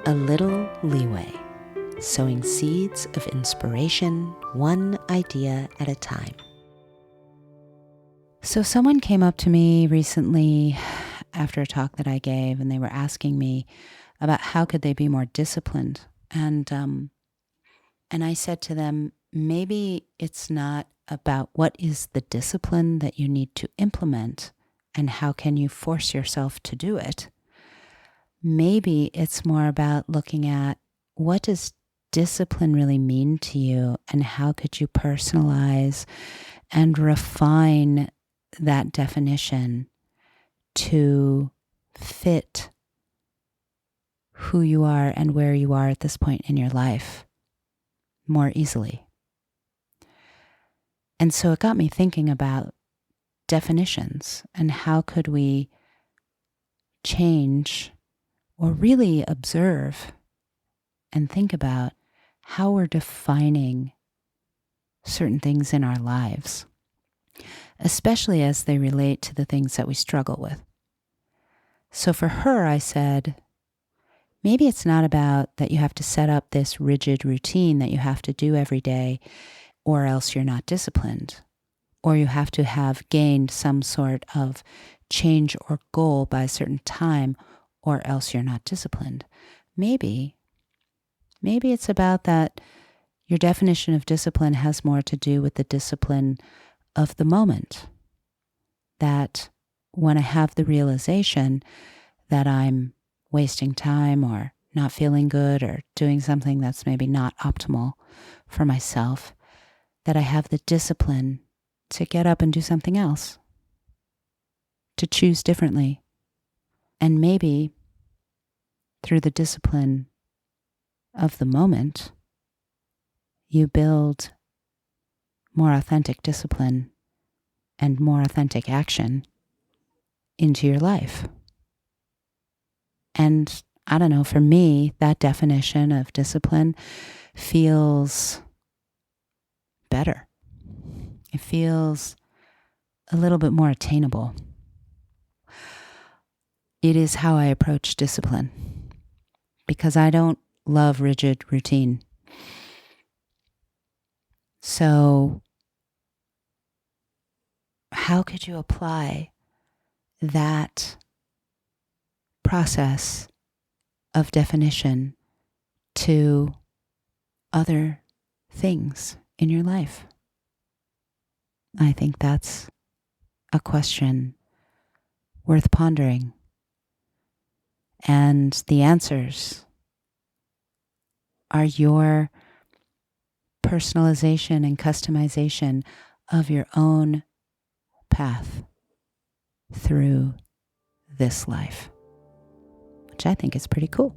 A little leeway, sowing seeds of inspiration, one idea at a time. So someone came up to me recently after a talk that I gave, and they were asking me about how could they be more disciplined. And I said to them, maybe it's not about what is the discipline that you need to implement and how can you force yourself to do it. Maybe it's more about looking at what does discipline really mean to you and how could you personalize and refine that definition to fit who you are and where you are at this point in your life more easily. And so it got me thinking about definitions and how could we change or really observe and think about how we're defining certain things in our lives, especially as they relate to the things that we struggle with. So for her, I said, maybe it's not about that you have to set up this rigid routine that you have to do every day, or else you're not disciplined, or you have to have gained some sort of change or goal by a certain time, or else you're not disciplined. Maybe it's about that your definition of discipline has more to do with the discipline of the moment. That when I have the realization that I'm wasting time or not feeling good or doing something that's maybe not optimal for myself, that I have the discipline to get up and do something else, to choose differently. And maybe through the discipline of the moment, you build more authentic discipline and more authentic action into your life. And I don't know, for me, that definition of discipline feels better. It feels a little bit more attainable. It is how I approach discipline because I don't love rigid routine. So how could you apply that process of definition to other things in your life? I think that's a question worth pondering. And the answers are your personalization and customization of your own path through this life, which I think is pretty cool.